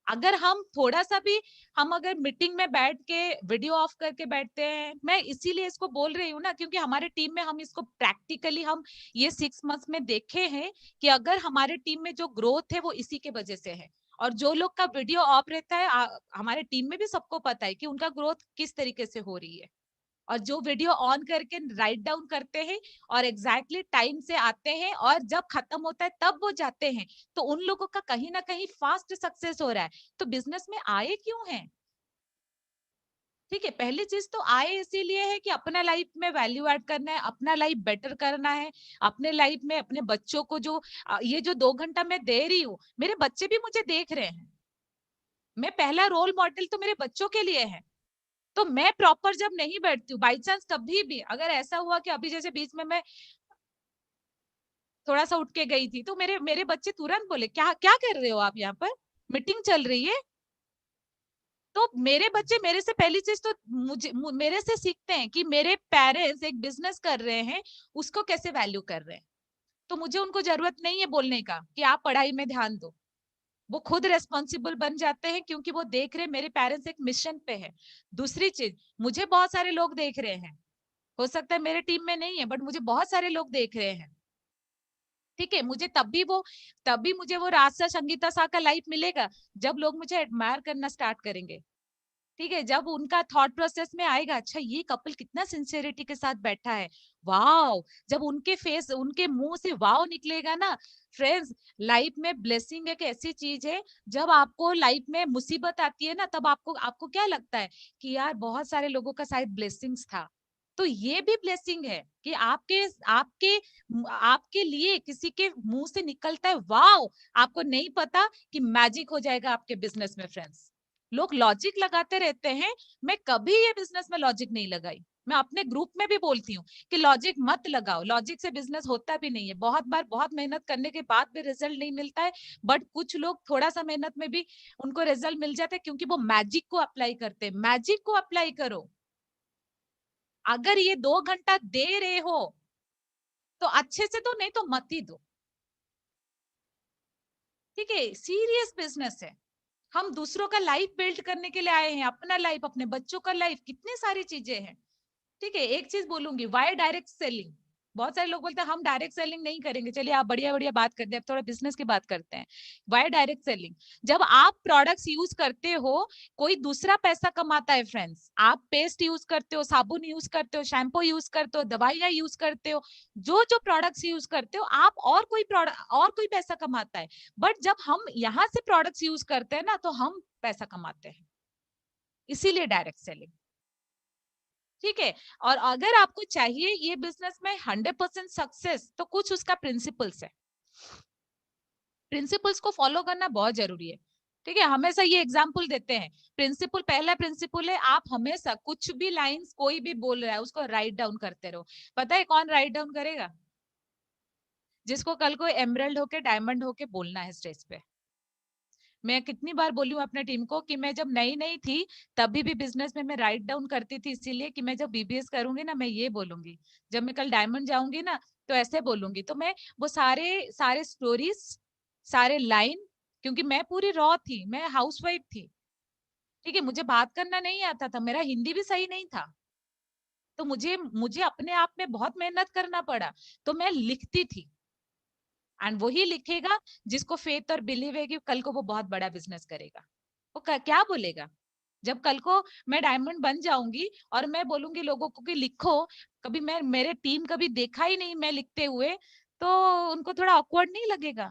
अगर हम थोड़ा सा भी, हम अगर मीटिंग में बैठ के वीडियो ऑफ करके बैठते हैं, मैं इसीलिए इसको बोल रही हूँ ना क्योंकि हमारे टीम में हम इसको प्रैक्टिकली हम ये 6 मंथ्स में देखे हैं कि अगर हमारे टीम में जो ग्रोथ है वो इसी के वजह से है। और जो लोग का वीडियो ऑफ रहता है हमारे टीम में भी सबको पता है कि उनका ग्रोथ किस तरीके से हो रही है। और जो वीडियो ऑन करके राइट डाउन करते हैं और एग्जैक्टली टाइम से आते हैं और जब खत्म होता है तब वो जाते हैं, तो उन लोगों का कहीं ना कहीं फास्ट सक्सेस हो रहा है। तो बिजनेस में आए क्यों हैं? ठीक है, पहली चीज तो आए इसीलिए है कि अपना लाइफ में वैल्यू ऐड करना है, अपना लाइफ बेटर करना है, अपने लाइफ में अपने बच्चों को जो ये जो 2 घंटा मैं दे रही हूँ, मेरे बच्चे भी मुझे देख रहे हैं। मैं पहला रोल मॉडल तो मेरे बच्चों के लिए है। तो मैं प्रॉपर जब नहीं बैठती हूँ, बाई चांस कभी भी अगर ऐसा हुआ कि अभी जैसे बीच में मैं थोड़ा सा उठ के गई थी तो मेरे मेरे बच्चे तुरंत बोले क्या क्या कर रहे हो आप यहाँ पर, मीटिंग चल रही है। तो मेरे बच्चे मेरे से पहली चीज तो मेरे से सीखते हैं कि मेरे पेरेंट्स एक बिजनेस कर रहे हैं, उसको कैसे वैल्यू कर रहे हैं। तो मुझे उनको जरूरत नहीं है बोलने का कि आप पढ़ाई में ध्यान दो, वो खुद रेस्पॉन्सिबल बन जाते हैं क्योंकि वो देख रहे हैं मेरे पेरेंट्स एक मिशन पे है। दूसरी चीज, मुझे बहुत सारे लोग देख रहे हैं, हो सकता है मेरे टीम में नहीं है बट मुझे बहुत सारे लोग देख रहे हैं, ठीक है। मुझे तब भी मुझे वो राजसा संगीता सा का लाइफ मिलेगा जब लोग मुझे एडमायर करना स्टार्ट करेंगे, ठीक है, जब उनका थॉट प्रोसेस में आएगा अच्छा ये कपल कितना सिंसियरिटी के साथ बैठा है, वाओ, जब उनके फेस उनके मुंह से वाओ निकलेगा ना। फ्रेंड्स, लाइफ में ब्लेसिंग एक ऐसी चीज है, जब आपको लाइफ में मुसीबत आती है ना तब आपको आपको क्या लगता है कि यार बहुत सारे लोगों का शायद ब्लेसिंग्स था, तो ये भी ब्लेसिंग है कि आपके आपके आपके लिए किसी के मुंह से निकलता है वाओ, आपको नहीं पता कि मैजिक हो जाएगा आपके बिजनेस में। फ्रेंड्स, लोग लॉजिक लगाते रहते हैं, मैं कभी ये बिजनेस में लॉजिक नहीं लगाई। मैं अपने ग्रुप में भी बोलती हूँ कि लॉजिक मत लगाओ, लॉजिक से बिजनेस होता भी नहीं है। बहुत बार बहुत मेहनत करने के बाद भी रिजल्ट नहीं मिलता है, बट कुछ लोग थोड़ा सा मेहनत में भी उनको रिजल्ट मिल जाता है, क्योंकि वो मैजिक को अप्लाई करते हैं। मैजिक को अप्लाई करो। अगर ये 2 घंटा दे रहे हो तो अच्छे से दो, नहीं तो मत ही दो। ठीक है, सीरियस बिजनेस है। हम दूसरों का लाइफ बिल्ड करने के लिए आए हैं, अपना लाइफ, अपने बच्चों का लाइफ, कितनी सारी चीजें हैं। ठीक है, एक चीज बोलूंगी, वाई डायरेक्ट सेलिंग। बहुत सारे लोग बोलते हैं हम डायरेक्ट सेलिंग नहीं करेंगे। चलिए आप बढ़िया बढ़िया बात करते हैं, अब थोड़ा बिजनेस की बात करते हैं। Why direct selling? जब आप प्रोडक्ट्स यूज करते हो, कोई दूसरा पैसा कमाता है। फ्रेंड्स, आप पेस्ट यूज करते हो, साबुन यूज करते हो, शैम्पू यूज करते हो, दवाइयां यूज करते हो, जो जो प्रोडक्ट्स यूज करते हो आप, और कोई प्रोडक्ट और कोई पैसा कमाता है। बट जब हम यहाँ से प्रोडक्ट्स यूज करते हैं ना, तो हम पैसा कमाते हैं, इसीलिए डायरेक्ट सेलिंग। ठीक है, और अगर आपको चाहिए ये बिजनेस में 100% सक्सेस, तो कुछ उसका प्रिंसिपल्स है। प्रिंसिपल्स को फॉलो करना बहुत जरूरी है। ठीक है, हमेशा ये एग्जाम्पल देते हैं। प्रिंसिपल, पहला प्रिंसिपल है, आप हमेशा कुछ भी लाइंस कोई भी बोल रहा है उसको राइट डाउन करते रहो। पता है कौन राइट डाउन करेगा? जिसको कल को एमरल्ड होके, डायमंड होके बोलना है स्टेज पे। मैं कितनी बार बोली हूँ अपने टीम को कि मैं जब नई नई थी तभी भी बिजनेस में मैं राइट डाउन करती थी, इसीलिए कि मैं जब बीबीएस करूंगी ना, मैं ये बोलूंगी, जब मैं कल डायमंड जाऊंगी ना तो ऐसे बोलूंगी। तो मैं वो सारे सारे स्टोरीज, सारे लाइन, क्योंकि मैं पूरी रॉ थी, मैं हाउसवाइफ थी। ठीक है, मुझे बात करना नहीं आता था, मेरा हिंदी भी सही नहीं था, तो मुझे मुझे अपने आप में बहुत मेहनत करना पड़ा। तो मैं लिखती थी, एंड वही लिखेगा जिसको फेथ और बिलीव है कि कल को वो बहुत बड़ा बिजनेस करेगा। वो क्या बोलेगा जब कल को मैं डायमंड बन जाऊंगी और मैं बोलूंगी लोगों को कि लिखो, कभी मैं, मेरे टीम कभी देखा ही नहीं मैं लिखते हुए, तो उनको थोड़ा ऑकवर्ड नहीं लगेगा?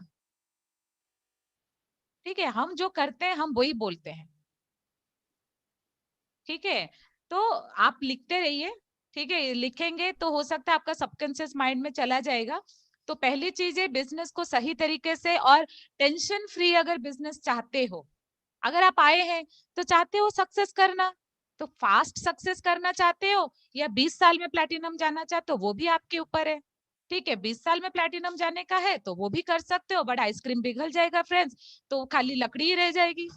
ठीक है, हम जो करते हैं हम वही बोलते हैं। ठीक है, तो आप लिखते रहिए। ठीक है, लिखेंगे तो हो सकता है आपका सबकॉन्शियस माइंड में चला जाएगा। तो पहली चीज है, बिजनेस को सही तरीके से और टेंशन फ्री अगर बिजनेस चाहते हो, अगर आप आए हैं तो चाहते हो सक्सेस करना, तो फास्ट सक्सेस करना चाहते हो या 20 साल में प्लैटिनम जाना चाहते हो, वो भी आपके ऊपर है। ठीक है, 20 साल में प्लैटिनम जाने का है तो वो भी कर सकते हो, बट आइसक्रीम पिघल जाएगा फ्रेंड्स, तो खाली लकड़ी ही रह जाएगी।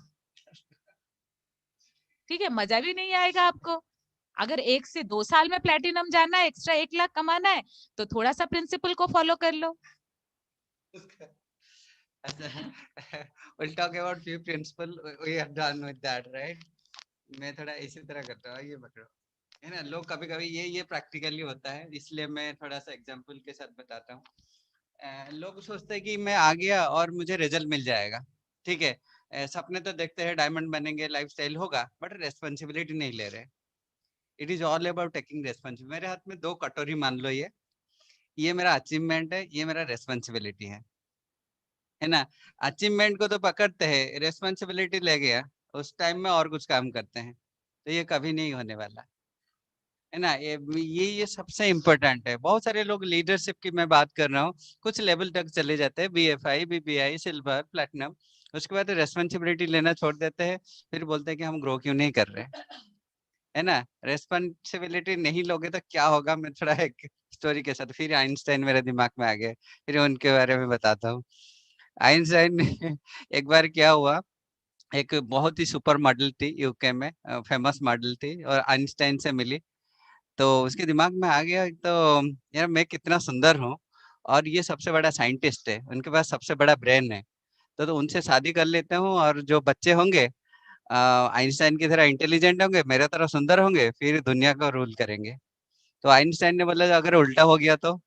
ठीक है, मजा भी नहीं आएगा आपको। अगर 1 से 2 साल में प्लैटिनम जाना है, एक्स्ट्रा 1 लाख कमाना है, तो थोड़ा सा प्रिंसिपल को फॉलो कर लो। We'll talk about few principle we have done with that, right? मैं थोड़ा इसी तरह करता हूँ, ये पकड़ो, है ना। लोग कभी कभी ये प्रैक्टिकली होता है, इसलिए मैं थोड़ा सा एग्जांपल के साथ बताता हूँ। लोग सोचते हैं कि मैं आ गया और मुझे रिजल्ट मिल जाएगा। ठीक है, सपने तो देखते हैं डायमंड बनेंगे, लाइफस्टाइल होगा, बट रेस्पॉन्सिबिलिटी नहीं ले रहे। It is all about taking responsibility. मेरे हाथ में 2 कटोरी मान लो, ये मेरा अचीवमेंट है, ये मेरा रेस्पॉन्सिबिलिटी है ना। अचीवमेंट को तो पकड़ते हैं, रेस्पॉन्सिबिलिटी ले गया, उस टाइम में और कुछ काम करते हैं, तो ये कभी नहीं होने वाला, है ना। ये सबसे इम्पोर्टेंट है। बहुत सारे लोग, लीडरशिप की मैं बात कर रहा हूँ, कुछ लेवल तक चले जाते हैं, बीएफआई, बीपीआई, सिल्वर, प्लैटिनम, उसके बाद रेस्पॉन्सिबिलिटी लेना छोड़ देते हैं, फिर बोलते हैं कि हम ग्रो क्यों नहीं कर रहे, है ना। रेस्पॉन्सिबिलिटी नहीं लोगे तो क्या होगा, मैं थोड़ा एक स्टोरी के साथ, फिर आइंस्टाइन मेरे दिमाग में आ गए, फिर उनके बारे में बताता हूँ। आइंस्टाइन एक बार क्या हुआ, एक बहुत ही सुपर मॉडल थी यूके में, फेमस मॉडल थी, और आइंस्टाइन से मिली। तो उसके दिमाग में आ गया, तो यार मैं कितना सुंदर हूँ, और ये सबसे बड़ा साइंटिस्ट है, उनके पास सबसे बड़ा ब्रेन है, तो उनसे शादी कर लेते हूँ, और जो बच्चे होंगे आइंस्टाइन की तरह इंटेलिजेंट होंगे, मेरे तरह सुंदर होंगे, फिर दुनिया को रूल करेंगे। तो आइंस्टाइन ने बोला अगर उल्टा हो गया तो?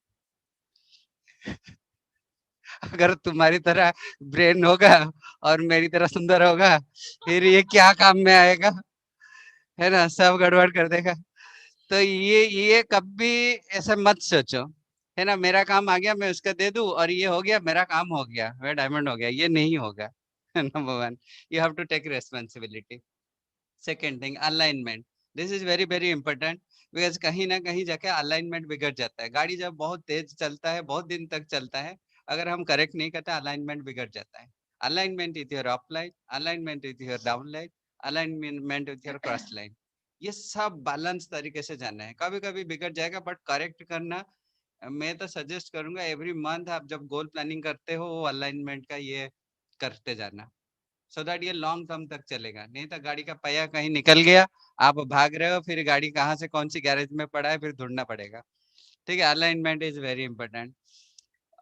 अगर तुम्हारी तरह ब्रेन होगा और मेरी तरह सुंदर होगा, फिर ये क्या काम में आएगा, है ना, सब गड़बड़ कर देगा। तो ये कभी ऐसा मत सोचो, है ना, मेरा काम आ गया मैं उसका दे दूं और ये हो गया, मेरा काम हो गया, मैं डायमंड हो गया, ये नहीं होगा। Number one, you have to take responsibility. Second thing, alignment. This is very very important. Because कहीं ना कहीं जाके अलाइनमेंट बिगड़ जाता है। गाड़ी जब बहुत तेज चलता है, बहुत दिन तक चलता है, अगर हम करेक्ट नहीं करते अलाइनमेंट बिगड़ जाता है। Alignment with your up line, alignment with your down line, alignment with your cross line, ये सब बैलेंस तरीके से जाना है। कभी कभी बिगड़ जाएगा बट करेक्ट करना, मैं तो सजेस्ट करूंगा एवरी मंथ आप जब गोल प्लानिंग करते हो वो अलाइनमेंट का ये करते जाना, सो दैट ये लॉन्ग टर्म तक चलेगा। नहीं तो गाड़ी का पहिया कहीं निकल गया, आप भाग रहे हो, फिर गाड़ी कहाँ से कौन सी गैरेज में पड़ा है फिर ढूंढना पड़ेगा। ठीक है, अलाइनमेंट इज वेरी इंपॉर्टेंट।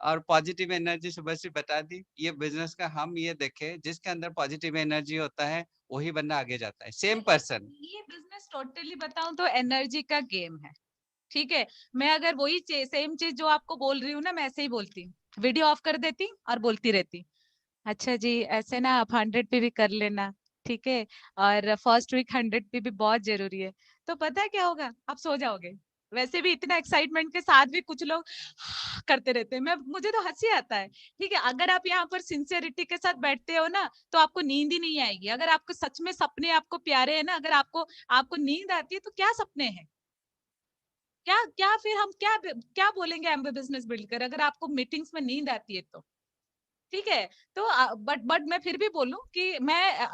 और पॉजिटिव एनर्जी सुबह से बता दी, ये बिजनेस का हम ये देखे जिसके अंदर पॉजिटिव एनर्जी होता है वही बंदा आगे जाता है, सेम पर्सन। ये बिजनेस टोटली बताऊं तो एनर्जी का गेम है। ठीक है, मैं अगर वही सेम चीज जो आपको बोल रही हूँ ना, मैं ऐसे ही बोलती हूँ, वीडियो ऑफ कर देती और बोलती रहती, अच्छा जी ऐसे ना आप 100 पे भी कर लेना, ठीक है, और फर्स्ट वीक 100 पे भी बहुत जरूरी है। तो पता है क्या होगा, आप सो जाओगे। वैसे भी इतना एक्साइटमेंट के साथ भी कुछ लोग करते रहते हैं, मैं मुझे तो हंसी आता है। ठीक है, अगर आप यहाँ पर सिंसियरिटी के साथ बैठते हो ना तो आपको नींद ही नहीं आएगी। अगर आपको सच में सपने आपको प्यारे हैं ना, अगर आपको आपको नींद आती है तो क्या सपने हैं, क्या क्या फिर हम क्या क्या बोलेंगे एमबी बिजनेस बिल्ड कर, अगर आपको मीटिंग्स में नींद आती है तो। ठीक है, तो बट मैं फिर भी बोलूं कि मैं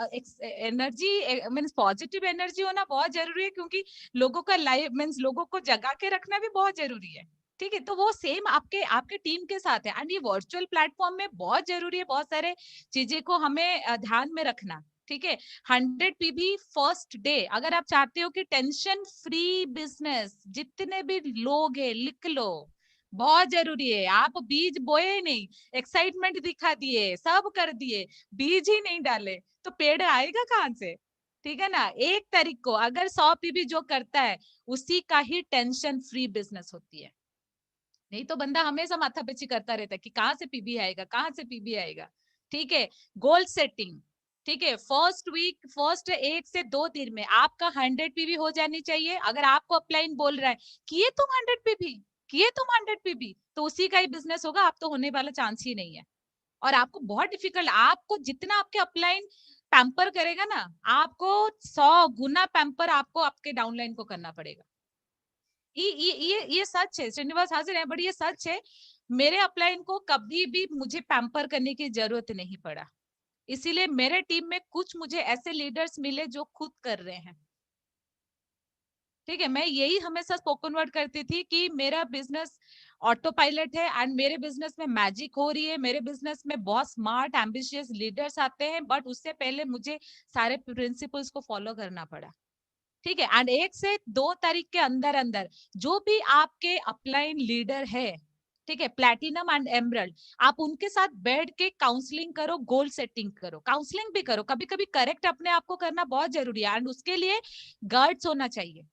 एनर्जी मीन्स पॉजिटिव एनर्जी होना बहुत जरूरी है, क्योंकि लोगों का लाइफ मीन्स लोगों को जगा के रखना भी बहुत जरूरी है। ठीक है, तो वो सेम आपके आपके टीम के साथ है, एंड ये वर्चुअल प्लेटफॉर्म में बहुत जरूरी है, बहुत सारे चीजें को हमें ध्यान में रखना। ठीक है, 100 पीबी फर्स्ट डे, अगर आप चाहते हो कि टेंशन फ्री बिजनेस, जितने भी लोग हैं लिख लो, बहुत जरूरी है। आप बीज बोए नहीं, एक्साइटमेंट दिखा दिए, सब कर दिए, बीज ही नहीं डाले तो पेड़ आएगा कहाँ से। ठीक है ना, एक तारीख को अगर 100 पीबी जो करता है उसी का ही टेंशन फ्री बिजनेस होती है। नहीं तो बंदा हमेशा माथापच्ची करता रहता है कि कहाँ से पीबी आएगा, कहाँ से पीबी आएगा। ठीक है, गोल सेटिंग, ठीक है, फर्स्ट वीक फर्स्ट 1 से 2 दिन में आपका 100 पीबी हो जानी चाहिए। अगर आपको अपलाइन बोल रहा है किए तुम 100 पीबी, किए तुम 100 पीबी, तो उसी का ही बिजनेस होगा, आप तो होने वाला चांस ही नहीं है। और आपको बहुत डिफिकल्ट, आपको जितना आपके अपलाइन पैम्पर करेगा ना, आपको 100 गुना पैम्पर आपको आपके डाउनलाइन को करना पड़ेगा। ये सच है, श्रीनिवास हाजिर है, बट ये सच है। मेरे अपलाइन को कभी भी मुझे पैम्पर करने की जरूरत नहीं पड़ा, इसीलिए मेरे टीम में कुछ मुझे ऐसे लीडर्स मिले जो खुद कर रहे हैं। ठीक है, मैं यही हमेशा स्पोकन वर्ड करती थी कि मेरा बिजनेस ऑटो पायलट है, एंड मेरे बिजनेस में मैजिक हो रही है, मेरे बिजनेस में बहुत स्मार्ट एम्बिशियस लीडर्स आते हैं, बट उससे पहले मुझे सारे प्रिंसिपल्स को फॉलो करना पड़ा। ठीक है, एंड 1 से 2 तारीख के अंदर अंदर जो भी आपके अपलाइन लीडर है, ठीक है, प्लैटिनम एंड एमरल्ड, आप उनके साथ बैठ के काउंसलिंग करो, गोल सेटिंग करो, काउंसलिंग भी करो, कभी कभी करेक्ट अपने आप को करना बहुत जरूरी है, एंड उसके लिए गर्ड्स होना चाहिए।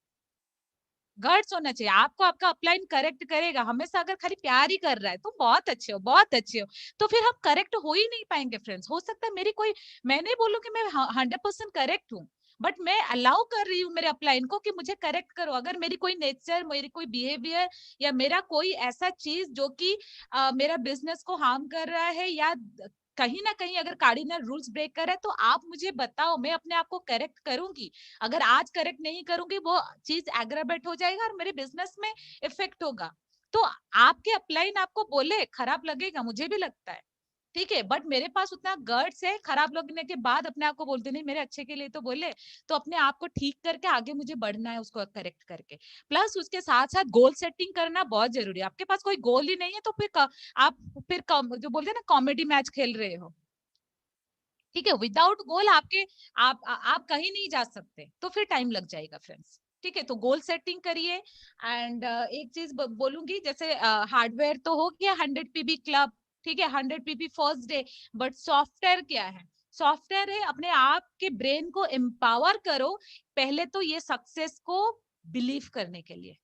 गर्ड्स होना चाहिए, आपको आपका अपलाइन करेक्ट करेगा हमेशा। अगर खाली प्यार ही कर रहा है, तुम बहुत अच्छे हो, बहुत अच्छे हो, तो फिर हम करेक्ट हो ही नहीं पाएंगे फ्रेंड्स। हो सकता है मेरी कोई, मैं नहीं बोलूं कि मैं 100% करेक्ट हूँ, बट मैं अलाउ कर रही हूँ मेरे अपलाइन को कि मुझे करेक्ट करो। अगर मेरी कोई नेचर, मेरी कोई बिहेवियर, या मेरा कोई ऐसा चीज जो कि मेरा बिजनेस को हार्म कर रहा है, या कहीं ना कहीं अगर कार्डिनल रूल्स ब्रेक कर रहा है, तो आप मुझे बताओ, मैं अपने आप को करेक्ट करूंगी। अगर आज करेक्ट नहीं करूंगी, वो चीज एग्रावेट हो जाएगा और मेरे बिजनेस में इफेक्ट होगा। तो आपके अपलाइन आपको बोले, खराब लगेगा, मुझे भी लगता है। ठीक है, बट मेरे पास उतना गर्ड्स है, खराब लगने के बाद अपने आप को बोलते नहीं, मेरे अच्छे के लिए तो बोले, तो अपने आप को ठीक करके आगे मुझे बढ़ना है, उसको करेक्ट करके। प्लस उसके साथ साथ गोल सेटिंग करना बहुत जरूरी है। आपके पास कोई गोल ही नहीं है तो फिर आप फिर जो बोलते हैं ना, कॉमेडी मैच खेल रहे हो। ठीक है, विदाउट गोल आपके आप कहीं नहीं जा सकते, तो फिर टाइम लग जाएगा फ्रेंड्स। ठीक है, तो गोल सेटिंग करिए। एंड एक चीज बोलूंगी, जैसे हार्डवेयर तो हो गया 100 पीबी क्लब, ठीक है, 100 PB first day, but software क्या है? सॉफ्टवेयर है अपने आप के ब्रेन को एम्पावर करो, पहले तो ये सक्सेस को बिलीव करने के लिए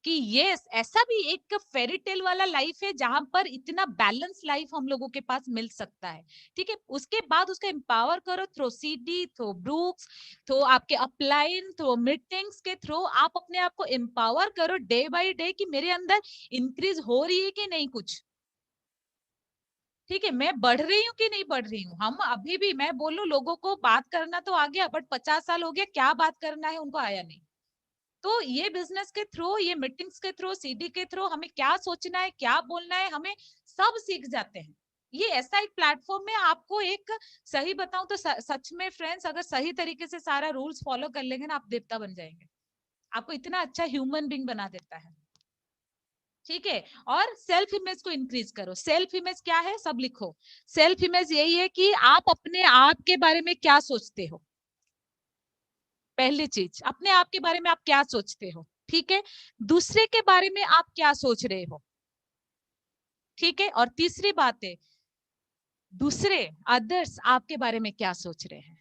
कि ये ऐसा भी एक फेरी टेल वाला लाइफ है जहां पर इतना बैलेंस लाइफ हम लोगों के पास मिल सकता है। ठीक है, उसके बाद उसका एम्पावर करो through CD, through Brooks, through आपके अपलाइन, थ्रू मीटिंग्स के थ्रू आप अपने आप को एम्पावर करो डे बाय डे कि मेरे अंदर इंक्रीज हो रही है कि नहीं कुछ। ठीक है, मैं बढ़ रही हूँ कि नहीं बढ़ रही हूँ। हम अभी भी, मैं बोलूं लोगों को बात करना तो आ गया, बट 50 साल हो गया, क्या बात करना है उनको आया नहीं। तो ये बिजनेस के थ्रू, ये मीटिंग्स के थ्रू, सीडी के थ्रू हमें क्या सोचना है, क्या बोलना है, हमें सब सीख जाते हैं। ये ऐसा एक प्लेटफॉर्म में आपको एक, सही बताऊं तो सच में फ्रेंड्स, अगर सही तरीके से सारा रूल्स फॉलो कर लेंगे ना, आप देवता बन जाएंगे। आपको इतना अच्छा ह्यूमन बीइंग बना देता है। ठीक है। और सेल्फ इमेज को इंक्रीज करो। सेल्फ इमेज क्या है, सब लिखो। सेल्फ इमेज यही है कि आप अपने आप के बारे में क्या सोचते हो। पहली चीज, अपने आप के बारे में आप क्या सोचते हो। ठीक है। दूसरे के बारे में आप क्या सोच रहे हो। ठीक है। और तीसरी बात है, दूसरे अदर्स आपके बारे में क्या सोच रहे हैं।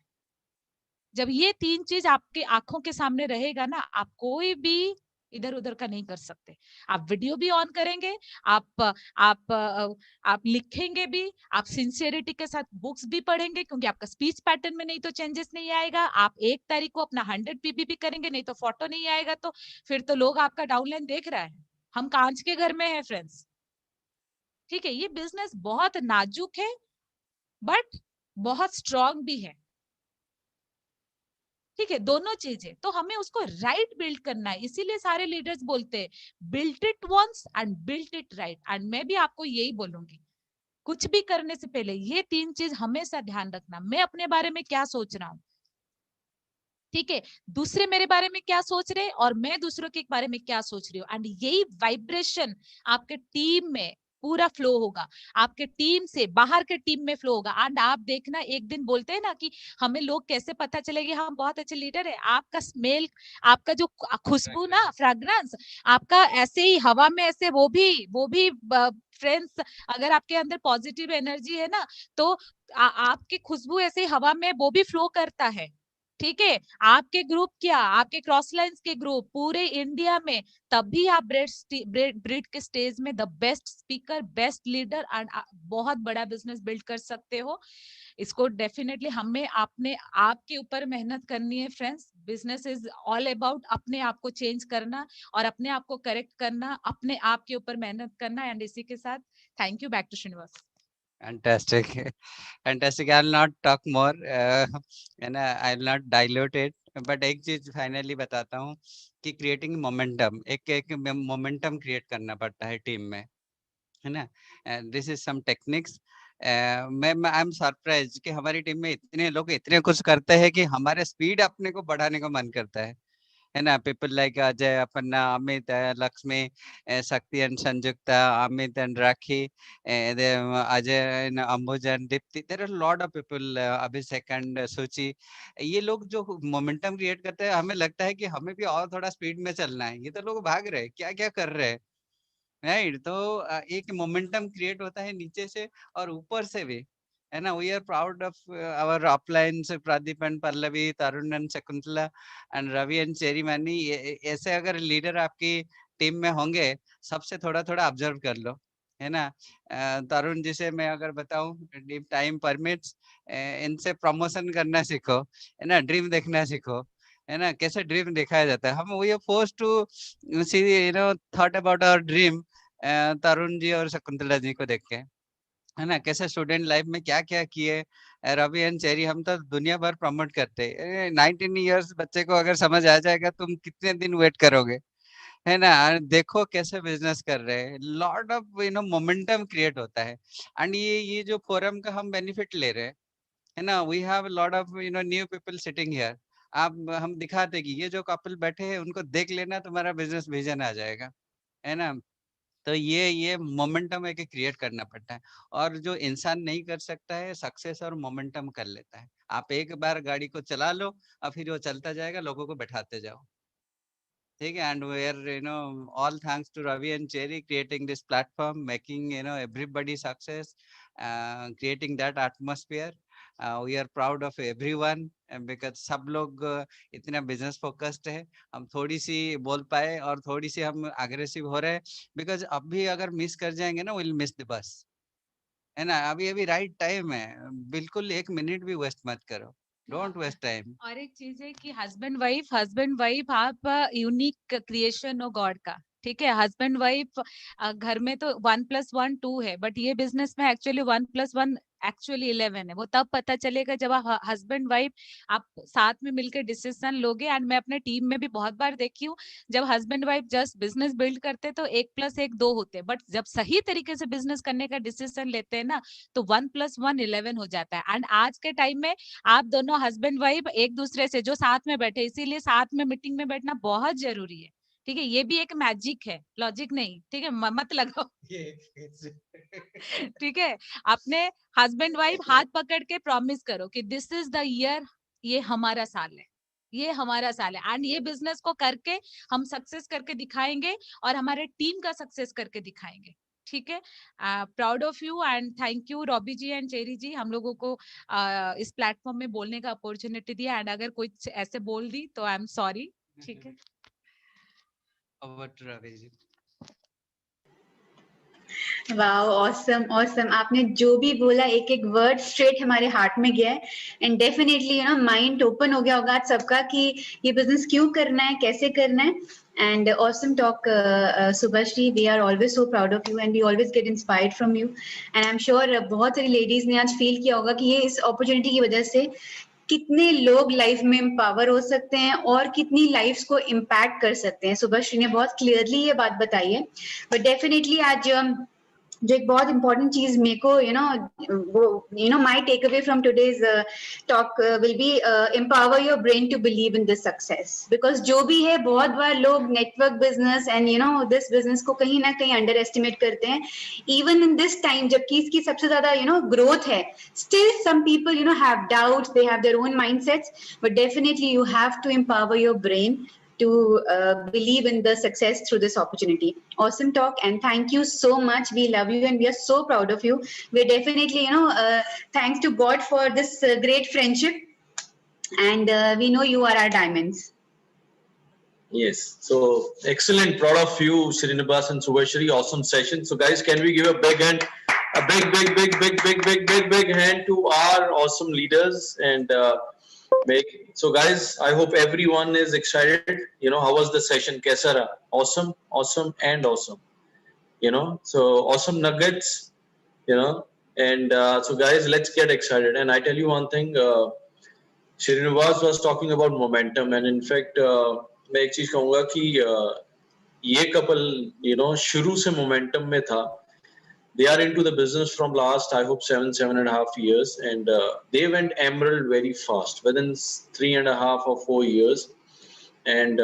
जब ये तीन चीज आपके आंखों के सामने रहेगा ना, आप कोई भी इधर उधर का नहीं कर सकते। आप वीडियो भी ऑन करेंगे, आप आप आप लिखेंगे भी, आप सिंसियरिटी के साथ बुक्स भी पढ़ेंगे, क्योंकि आपका स्पीच पैटर्न में नहीं तो चेंजेस नहीं आएगा। आप 1 तारीख को अपना 100 पीपीपी करेंगे, नहीं तो फोटो नहीं आएगा, तो फिर तो लोग आपका डाउनलाइन देख रहा है। हम कांच के घर में है फ्रेंड्स। ठीक है। ये बिजनेस बहुत नाजुक है, बट बहुत स्ट्रांग भी है। ठीक है। दोनों चीजें, तो हमें उसको राइट बिल्ड करना है। इसीलिए सारे लीडर्स बोलते हैं build it once and build it right. And मैं भी आपको यही बोलूंगी, कुछ भी करने से पहले ये 3 चीज हमेशा ध्यान रखना। मैं अपने बारे में क्या सोच रहा हूँ, ठीक है, दूसरे मेरे बारे में क्या सोच रहे हैं, और मैं दूसरों के बारे में क्या सोच रही हूँ। एंड यही वाइब्रेशन आपके टीम में पूरा फ्लो होगा, आपके टीम से बाहर के टीम में फ्लो होगा। एंड आप देखना, एक दिन बोलते हैं ना कि हमें लोग कैसे पता चलेगी हम बहुत अच्छे लीडर है, आपका स्मेल, आपका जो खुशबू ना, फ्रेग्रेंस आपका ऐसे ही हवा में ऐसे, वो भी फ्रेंड्स, अगर आपके अंदर पॉजिटिव एनर्जी है ना, तो आपकी खुशबू ऐसे ही हवा में वो भी फ्लो करता है। ठीक है। आपके ग्रुप क्या, आपके क्रॉस लाइंस के ग्रुप पूरे इंडिया में, तभी आप ब्रिड के स्टेज में the best speaker, best leader and बहुत बड़ा बिजनेस बिल्ड कर सकते हो। इसको डेफिनेटली हमें अपने आप के ऊपर मेहनत करनी है friends. Business is all about अपने आप को चेंज करना और अपने आप को करेक्ट करना, अपने आप के ऊपर मेहनत करना। एंड इसी के साथ thank you, back to Srinivas. Fantastic. Fantastic. I'll not talk more, and I'll not dilute it. But एक चीज फाइनली बताता हूँ कि क्रिएटिंग मोमेंटम, एक मोमेंटम क्रिएट करना पड़ता है टीम में, है ना। This is some techniques. मैं आई एम सरप्राइज कि हमारी टीम में इतने लोग इतने कुछ करते हैं कि हमारे स्पीड अपने को बढ़ाने को मन करता है ना। People like Ajay, Apanna, Amit, Lakshmi, Shakti and Sanyukta, Amit and Rakhi, Ajay and Ambuj and Deepti, there are lot of people, Abhishek and Suchi. ये लोग जो मोमेंटम क्रिएट करते हैं, हमें लगता है कि हमें भी और थोड़ा स्पीड में चलना है। ये तो लोग भाग रहे हैं, क्या क्या कर रहे हैं, राइट। तो एक मोमेंटम क्रिएट होता है नीचे से और ऊपर से भी, है ना। We are proud of our uplines, Pradeep and Pallavi, Tarun and Shakuntala and Ravi and चेरीमनी। ऐसे अगर लीडर आपकी टीम में होंगे, सबसे थोड़ा थोड़ा ऑब्जर्व कर लो, है ना। तरुण जी से मैं अगर बताऊं, इफ टाइम परमिट्स, इनसे प्रमोशन करना सीखो, है ना। ड्रीम देखना सीखो, है ना। कैसे ड्रीम दिखाया जाता है, हम we are force to see, thought about our dream, Tarun ji और शकुंतला जी को देख के, है ना। कैसे स्टूडेंट लाइफ में क्या क्या किए, रवि एंड चेरी, हम तो दुनिया भर प्रमोट करते हैं। 19 ईयर्स बच्चे को अगर समझ आ जाएगा, तुम कितने दिन वेट करोगे, है ना। देखो कैसे बिजनेस कर रहे हैं, लॉट ऑफ मोमेंटम क्रिएट होता है। एंड ये जो फोरम का हम बेनिफिट ले रहे हैं, है ना, we have lot of new people sitting here. आप, हम दिखाते कि ये जो कपल बैठे हैं उनको देख लेना, तुम्हारा बिजनेस विजन आ जाएगा, है ना। तो ये मोमेंटम है कि क्रिएट करना पड़ता है, और जो इंसान नहीं कर सकता है, सक्सेस और मोमेंटम कर लेता है। आप एक बार गाड़ी को चला लो और फिर वो चलता जाएगा, लोगों को बैठाते जाओ, ठीक है। And we are all thanks to Ravi and Cherry creating this platform, making everybody success, creating that atmosphere. We are proud of everyone, because सब लोग इतना बिजनेस फोकस्ड है। हम थोड़ी सी बोल पाए और थोड़ी सी हम अग्रेसिव हो रहे हैं, बिकॉज अभी अगर मिस कर जाएंगे ना, विल मिस द बस, है ना। अभी अभी राइट टाइम है, बिल्कुल 1 मिनट भी वेस्ट मत करो, डोंट वेस्ट टाइम। और एक चीज है कि हस्बैंड वाइफ आप यूनिक क्रिएशन हो गॉड का। ठीक है। हस्बैंड वाइफ घर में तो 1+1 2 है, बट ये बिजनेस में एक्चुअली 1+1 एक्चुअली 11 है। वो तब पता चलेगा जब आप हस्बैंड वाइफ आप साथ में मिलकर डिसीजन लोगे। एंड मैं अपने टीम में भी बहुत बार देखी हूँ, जब husband wife just business build करते तो 1+1 2 होते, बट जब सही तरीके से बिजनेस करने का डिसीजन लेते हैं ना, तो 1+1 11 हो जाता है। एंड आज के टाइम में आप दोनों हस्बैंड वाइफ एक दूसरे से जो साथ में बैठे, इसीलिए साथ में मीटिंग में बैठना बहुत जरूरी है। ठीक है, ये भी एक मैजिक है, लॉजिक नहीं। ठीक है, मत लगाओ। ठीक है, अपने हस्बैंड वाइफ हाथ पकड़ के प्रॉमिस करो कि दिस इज द ईयर, ये हमारा साल है, ये हमारा साल है। एंड ये बिजनेस को करके हम सक्सेस करके दिखाएंगे और हमारे टीम का सक्सेस करके दिखाएंगे। ठीक है, proud of you and thank you Robby ji and Cherry ji, हम लोगों को इस प्लेटफॉर्म में बोलने का अपॉर्चुनिटी दिया। एंड अगर कोई ऐसे बोल दी तो आई एम सॉरी। ठीक है, over to Ravi ji. Wow, awesome awesome. आपने जो भी बोला एक एक वर्ड स्ट्रेट हमारे हार्ट में गया है। एंड डेफिनेटली माइंड ओपन हो गया होगा आज सबका कि ये बिजनेस क्यों करना है, कैसे करना है। And awesome talk Subhashree, we are always so proud of you and we always get inspired from you. And I am sure बहुत सारी लेडीज ने आज फील किया होगा कि ये इस अपॉर्चुनिटी की वजह से कितने लोग लाइफ में एम्पावर हो सकते हैं और कितनी लाइफ्स को इम्पैक्ट कर सकते हैं। सुभाश्री ने बहुत क्लियरली ये बात बताई है। बट डेफिनेटली आज जो एक बहुत इंपॉर्टेंट चीज मेरे को my take away from today's talk will be empower your brain to believe in this success. Because जो भी है, बहुत बार लोग network business and this business को कहीं ना कहीं अंडर एस्टिमेट करते हैं, इवन इन दिस टाइम जबकि इसकी सबसे ज्यादा ग्रोथ है। Still some people have doubts, they have their own mindsets, but definitely you have to empower your brain to believe in the success through this opportunity. Awesome talk and thank you so much. We love you and we are so proud of you. We're definitely, thanks to God for this great friendship, and we know you are our diamonds. Yes, so excellent, proud of you, Srinivas and Subhashri. Awesome session. So guys, can we give a big hand, a big hand to our awesome leaders and so guys, I hope everyone is excited. How was the session? Kaisa raha? Awesome, awesome and awesome. So awesome nuggets, and so guys, let's get excited. And I tell you one thing, Srinivas was talking about momentum, and in fact मैं एक चीज कहूंगा कि ये कपल शुरू से momentum में था. They are into the business from last, I hope, 7.5 years, and they went emerald very fast within 3.5 or 4 years. And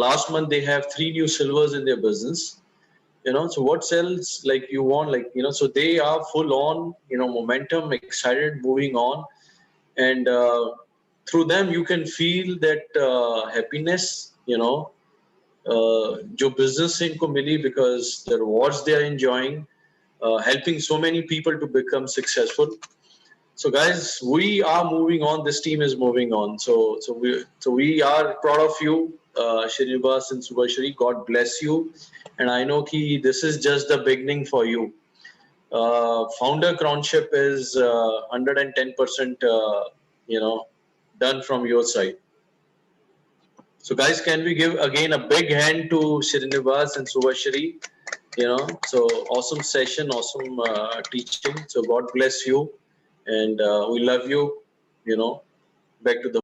last month they have 3 new silvers in their business. So what else like you want, so they are full on, momentum, excited, moving on, and through them you can feel that happiness, जो business से इनको मिली, because the rewards they are enjoying. Helping so many people to become successful. So guys, we are moving on. This team is moving on. So we are proud of you, Srinivas and Subhashri. God bless you. And I know ki this is just the beginning for you. Founder crownship is 110%, done from your side. So guys, can we give again a big hand to Srinivas and Subhashri? So awesome session, awesome teaching. So God bless you, and we love you. Back to the